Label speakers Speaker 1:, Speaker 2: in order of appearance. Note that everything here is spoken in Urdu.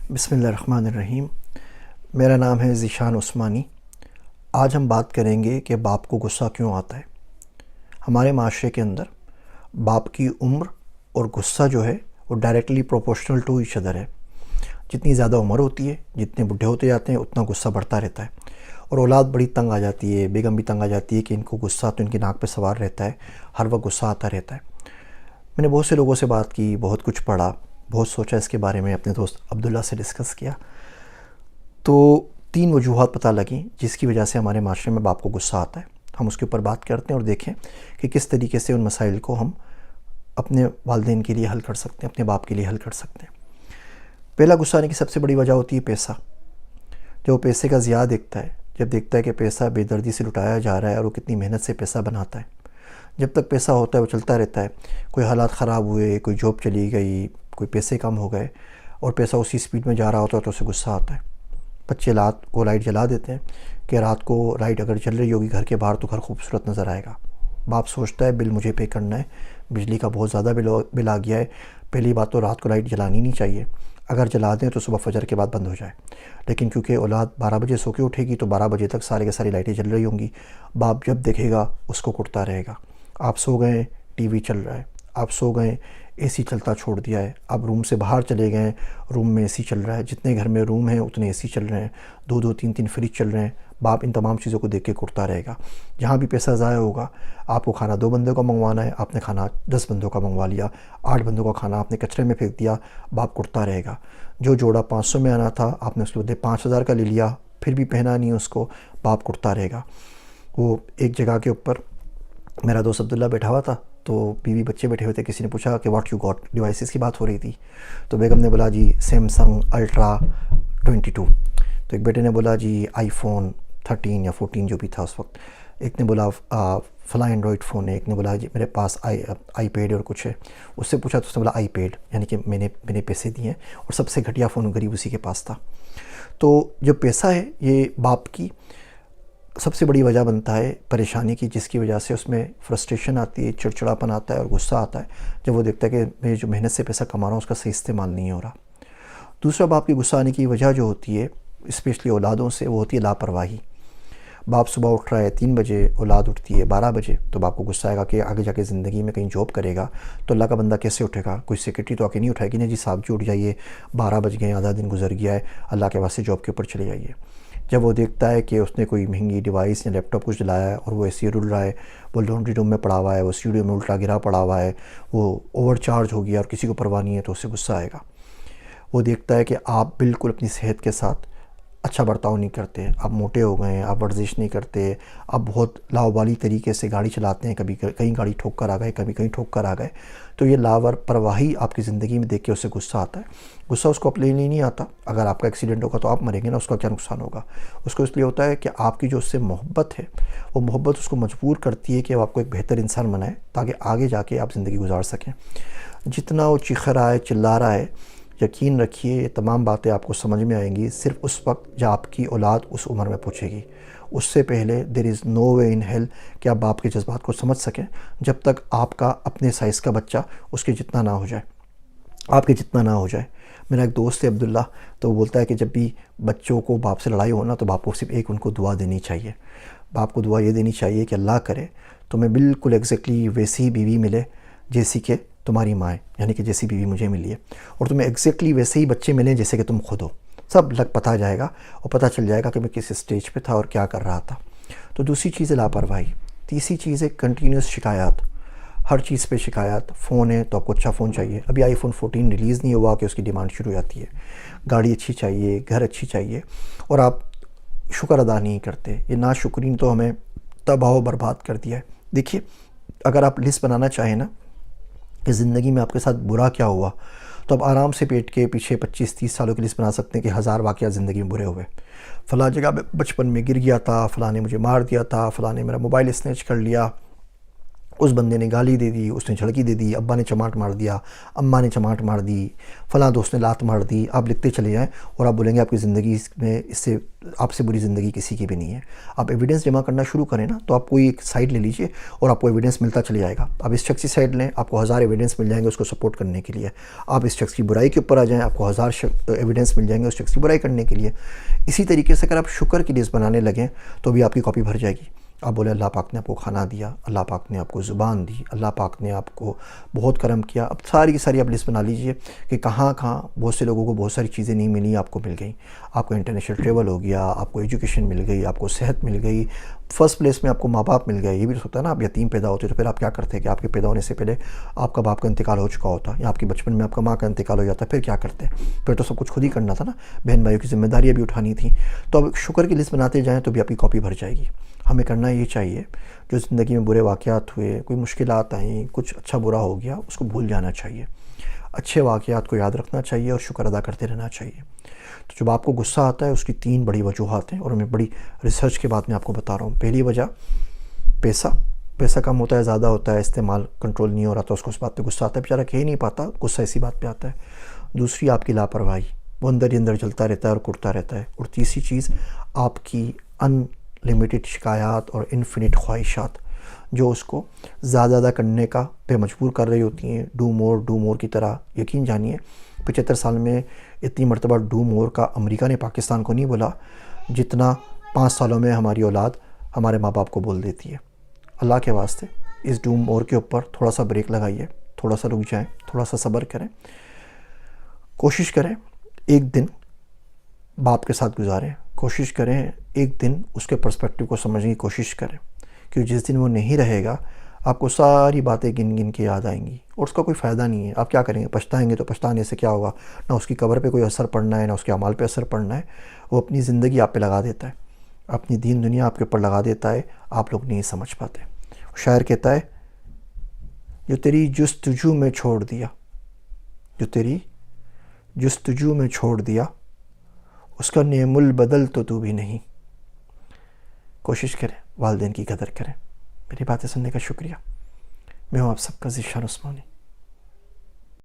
Speaker 1: بسم اللہ الرحمن الرحیم۔ میرا نام ہے ذیشان عثمانی۔ آج ہم بات کریں گے کہ باپ کو غصہ کیوں آتا ہے۔ ہمارے معاشرے کے اندر باپ کی عمر اور غصہ جو ہے وہ directly proportional to each other ہے۔ جتنی زیادہ عمر ہوتی ہے، جتنے بڈھے ہوتے جاتے ہیں، اتنا غصہ بڑھتا رہتا ہے، اور اولاد بڑی تنگ آ جاتی ہے، بیگم بھی تنگ آ جاتی ہے کہ ان کو غصہ تو ان کی ناک پہ سوار رہتا ہے، ہر وقت غصہ آتا رہتا ہے۔ میں نے بہت سے لوگوں سے بات کی، بہت کچھ پڑھا، بہت سوچا اس کے بارے میں، اپنے دوست عبداللہ سے ڈسکس کیا، تو 3 وجوہات پتہ لگیں جس کی وجہ سے ہمارے معاشرے میں باپ کو غصہ آتا ہے۔ ہم اس کے اوپر بات کرتے ہیں اور دیکھیں کہ کس طریقے سے ان مسائل کو ہم اپنے والدین کے لیے حل کر سکتے ہیں، اپنے باپ کے لیے حل کر سکتے ہیں۔ پہلا غصہ آنے کی سب سے بڑی وجہ ہوتی ہے پیسہ۔ جب وہ پیسے کا ضیاع دیکھتا ہے، جب دیکھتا ہے کہ پیسہ بے دردی سے لٹایا جا رہا ہے اور وہ کتنی محنت سے پیسہ بناتا ہے، جب تک پیسہ ہوتا ہے وہ چلتا رہتا ہے۔ کوئی حالات خراب ہوئے، کوئی جاب چلی گئی، کوئی پیسے کم ہو گئے اور پیسہ اسی سپیڈ میں جا رہا ہوتا ہے تو اسے غصہ آتا ہے۔ بچے رات کو لائٹ جلا دیتے ہیں کہ رات کو لائٹ اگر جل رہی ہوگی گھر کے باہر تو گھر خوبصورت نظر آئے گا۔ باپ سوچتا ہے بل مجھے پے کرنا ہے، بجلی کا بہت زیادہ بل آ گیا ہے، پہلی بات تو رات کو لائٹ جلانی نہیں چاہیے، اگر جلا دیں تو صبح فجر کے بعد بند ہو جائے۔ لیکن کیونکہ اولاد 12 بجے سو کے اٹھے گی تو 12 بجے تک سارے کے ساری لائٹیں جل رہی ہوں گی، باپ جب دیکھے گا اس کو کٹتا رہے گا۔ آپ سو گئے، ٹی وی چل رہا ہے، آپ سو گئے، اے سی چلتا چھوڑ دیا ہے، آپ روم سے باہر چلے گئے، روم میں اے سی چل رہا ہے، جتنے گھر میں روم ہیں اتنے اے سی چل رہے ہیں، 2 3 فریج چل رہے ہیں، باپ ان تمام چیزوں کو دیکھ کے کٹتا رہے گا۔ جہاں بھی پیسہ ضائع ہوگا، آپ کو کھانا 2 بندوں کا منگوانا ہے، آپ نے کھانا 10 بندوں کا منگوا لیا، 8 بندوں کا کھانا آپ نے کچرے میں پھینک دیا، باپ کٹتا رہے گا۔ جو جوڑا 500 میں آنا تھا آپ نے اس کے بدلے 5000 کا لے لیا، پھر بھی پہنا نہیں اس کو، باپ کٹتا رہے گا۔ وہ ایک جگہ کے اوپر میرا دوست عبداللہ بیٹھا ہوا تھا، تو بیوی بچے بیٹھے ہوئے تھے، کسی نے پوچھا کہ واٹ یو گاٹ، ڈیوائسز کی بات ہو رہی تھی، تو بیگم نے بولا جی سیمسنگ الٹرا 22، تو ایک بیٹے نے بولا جی آئی فون 13 یا 14 جو بھی تھا اس وقت، ایک نے بولا فلاں اینڈرائڈ فون ہے، ایک نے بولا جی میرے پاس آئی پیڈ اور کچھ ہے، اس سے پوچھا تو اس نے بولا آئی پیڈ، یعنی کہ میں نے پیسے دیے ہیں، اور سب سے گھٹیا فون غریب اسی کے پاس تھا۔ تو جو پیسہ ہے یہ باپ کی سب سے بڑی وجہ بنتا ہے پریشانی کی، جس کی وجہ سے اس میں فرسٹریشن آتی ہے، چڑچڑاپن آتا ہے اور غصہ آتا ہے جب وہ دیکھتا ہے کہ میں جو محنت سے پیسہ کما رہا ہوں اس کا صحیح استعمال نہیں ہو رہا۔ دوسرا باپ کی غصہ آنے کی وجہ جو ہوتی ہے اسپیشلی اولادوں سے، وہ ہوتی ہے لاپرواہی۔ باپ صبح اٹھ رہا ہے 3 بجے، اولاد اٹھتی ہے 12 بجے، تو باپ کو غصہ آئے گا کہ آگے جا کے زندگی میں کہیں جاب کرے گا تو اللہ کا بندہ کیسے اٹھے گا؟ کوئی سیکرٹری تو آ کے نہیں اٹھائے گی نا جی صاحب جی اٹھ جائیے، 12 بج گئے، آدھا دن گزر گیا ہے، اللہ کے واسطے جاب کے اوپر چلے جائیے۔ جب وہ دیکھتا ہے کہ اس نے کوئی مہنگی ڈیوائس یا لیپ ٹاپ کچھ لایا ہے اور وہ ایسے رل رہا ہے، وہ لانڈری روم میں پڑا ہوا ہے، وہ سیڑھیوں میں الٹا گرا پڑا ہوا ہے، وہ اوور چارج ہو گیا اور کسی کو پرواہ نہیں ہے، تو اسے غصہ آئے گا۔ وہ دیکھتا ہے کہ آپ بالکل اپنی صحت کے ساتھ اچھا برتاؤ نہیں کرتے، آپ موٹے ہو گئے ہیں، آپ ورزش نہیں کرتے، آپ بہت لاوبالی طریقے سے گاڑی چلاتے ہیں، کبھی کہیں گاڑی ٹھوک کر آ گئے، کبھی کہیں ٹھوک کر آ گئے، تو یہ لاپرواہی آپ کی زندگی میں دیکھ کے اسے غصہ آتا ہے۔ غصہ اس کو اپنے لیے نہیں آتا، اگر آپ کا ایکسیڈنٹ ہوگا تو آپ مریں گے نا، اس کا کیا نقصان ہوگا؟ اس کو اس لیے ہوتا ہے کہ آپ کی جو اس سے محبت ہے، وہ محبت اس کو مجبور کرتی ہے کہ وہ آپ کو ایک بہتر انسان بنائے تاکہ آگے جا کے آپ زندگی گزار سکیں۔ جتنا وہ چیخ رہا ہے، چلا رہا ہے، یقین رکھیے یہ تمام باتیں آپ کو سمجھ میں آئیں گی صرف اس وقت جب آپ کی اولاد اس عمر میں پہنچے گی۔ اس سے پہلے دیر از نو وے ان ہیل کہ آپ باپ کے جذبات کو سمجھ سکیں، جب تک آپ کا اپنے سائز کا بچہ اس کے جتنا نہ ہو جائے، آپ کے جتنا نہ ہو جائے۔ میرا ایک دوست ہے عبداللہ، تو وہ بولتا ہے کہ جب بھی بچوں کو باپ سے لڑائی ہونا تو باپ کو صرف ایک ان کو دعا دینی چاہیے، باپ کو دعا یہ دینی چاہیے کہ اللہ کرے تمہیں بالکل ایگزیکٹلی ویسی بیوی ملے جیسی کہ تمہاری ماں ہے، یعنی کہ جیسی بیوی مجھے ملی ہے، اور تمہیں ایگزیکٹلی ویسے ہی بچے ملیں جیسے کہ تم خود ہو۔ سب لگ پتہ جائے گا اور پتہ چل جائے گا کہ میں کس اسٹیج پہ تھا اور کیا کر رہا تھا۔ تو دوسری چیز ہے لاپرواہی۔ تیسری چیز ہے کنٹینیوس شکایات، ہر چیز پہ شکایات۔ فون ہے تو آپ کو اچھا فون چاہیے، ابھی آئی فون 14 ریلیز نہیں ہوا کہ اس کی ڈیمانڈ شروع ہو جاتی ہے۔ گاڑی اچھی چاہیے، گھر اچھی چاہیے، اور آپ شکر ادا نہیں کرتے۔ یہ ناشکری نے تو ہمیں تباہ و برباد کر دیا ہے۔ دیکھیے اگر آپ لسٹ بنانا چاہیں نا کہ زندگی میں آپ کے ساتھ برا کیا ہوا، تو آپ آرام سے پیٹ کے پیچھے 25-30 سالوں کی لسٹ بنا سکتے ہیں کہ 1000 واقعات زندگی میں برے ہوئے۔ فلاں جگہ میں بچپن میں گر گیا تھا، فلاں نے مجھے مار دیا تھا، فلاں نے میرا موبائل اسنیچ کر لیا، اس بندے نے گالی دے دی، اس نے جھڑکی دے دی، ابا نے چماٹ مار دیا، اماں نے چماٹ مار دی، فلاں دوست نے لات مار دی، آپ لکھتے چلے جائیں اور آپ بولیں گے آپ کی زندگی میں اس سے آپ سے بری زندگی کسی کی بھی نہیں ہے۔ آپ ایویڈنس جمع کرنا شروع کریں نا، تو آپ کوئی ایک سائٹ لے لیجئے اور آپ کو ایویڈنس ملتا چلے جائے گا۔ آپ اس شخص کی سائٹ لیں، آپ کو 1000 ایویڈنس مل جائیں گے اس کو سپورٹ کرنے کے لیے۔ آپ اس شخص کی برائی کے اوپر آ جائیں، آپ کو 1000 ایویڈنس مل جائیں گے اس شخص کی برائی کرنے کے لیے۔ اسی طریقے سے اگر آپ شکر کی لسٹ بنانے لگیں تو بھی آپ کی کاپی بھر جائے گی۔ آپ بولے اللہ پاک نے آپ کو کھانا دیا، اللہ پاک نے آپ کو زبان دی، اللہ پاک نے آپ کو بہت کرم کیا۔ اب ساری کی ساری آپ لسٹ بنا لیجئے کہ کہاں کہاں بہت سے لوگوں کو بہت ساری چیزیں نہیں ملی، آپ کو مل گئیں۔ آپ کو انٹرنیشنل ٹریول ہو گیا، آپ کو ایجوکیشن مل گئی، آپ کو صحت مل گئی، فرسٹ پلیس میں آپ کو ماں باپ مل گئے۔ یہ بھی ہوتا ہے نا، آپ یتیم پیدا ہوتے تو پھر آپ کیا کرتے کہ آپ کے پیدا ہونے سے پہلے آپ کا باپ کا انتقال ہو چکا ہوتا، یا آپ کے بچپن میں آپ کا ماں کا انتقال ہو جاتا، پھر کیا کرتے؟ پھر تو سب کچھ خود ہی کرنا تھا نا، بہن بھائیوں کی ذمہ داریاں بھی اٹھانی تھیں۔ تو اب شکر کی لسٹ بناتے جائیں تو بھی آپ کی کاپی بھر جائے گی۔ ہمیں کرنا یہ چاہیے جو زندگی میں برے واقعات ہوئے، کوئی مشکلات آئیں، کچھ اچھا برا ہو گیا، اس کو بھول جانا چاہیے، اچھے واقعات کو یاد رکھنا چاہیے اور شکر ادا کرتے رہنا چاہیے۔ تو جب آپ کو غصہ آتا ہے اس کی 3 بڑی وجوہات ہیں، اور میں بڑی ریسرچ کے بعد میں آپ کو بتا رہا ہوں۔ پہلی وجہ پیسہ کم ہوتا ہے، زیادہ ہوتا ہے، استعمال کنٹرول نہیں ہو رہا تو اس کو اس بات پہ غصہ آتا ہے، بیچارہ کہہ نہیں پاتا، غصہ اسی بات پہ آتا ہے۔ دوسری آپ کی لاپرواہی، وہ اندر ہی اندر جلتا رہتا ہے اور کٹتا رہتا ہے۔ اور تیسری چیز آپ کی ان لمیٹڈ شکایات اور انفینٹ خواہشات، جو اس کو زیادہ کرنے کا پہ مجبور کر رہی ہوتی ہیں، ڈو مور کی طرح۔ یقین جانیے 75 سال میں اتنی مرتبہ ڈو مور کا امریکہ نے پاکستان کو نہیں بولا جتنا 5 سالوں میں ہماری اولاد ہمارے ماں باپ کو بول دیتی ہے۔ اللہ کے واسطے اس ڈو مور کے اوپر تھوڑا سا بریک لگائیے، تھوڑا سا رک جائیں، تھوڑا سا صبر کریں، کوشش کریں ایک دن باپ کے ساتھ گزاریں، کوشش کریں ایک دن اس کے پرسپیکٹیو کو سمجھنے کی کوشش کریں، کیونکہ جس دن وہ نہیں رہے گا آپ کو ساری باتیں گن گن کے یاد آئیں گی اور اس کا کوئی فائدہ نہیں ہے۔ آپ کیا کریں گے؟ پچھتائیں گے، تو پچھتانے سے کیا ہوگا؟ نہ اس کی قبر پہ کوئی اثر پڑنا ہے، نہ اس کے اعمال پہ اثر پڑنا ہے۔ وہ اپنی زندگی آپ پہ لگا دیتا ہے، اپنی دین دنیا آپ کے اوپر لگا دیتا ہے، آپ لوگ نہیں سمجھ پاتے۔ شاعر کہتا ہے جو تیری جستجو میں چھوڑ دیا، جو تیری جستجو میں چھوڑ دیا، اس کا نعم البدل تو بھی نہیں۔ کوشش کریں، والدین کی قدر کریں۔ میری باتیں سننے کا شکریہ۔ میں ہوں آپ سب کا ذیشان عثمانی۔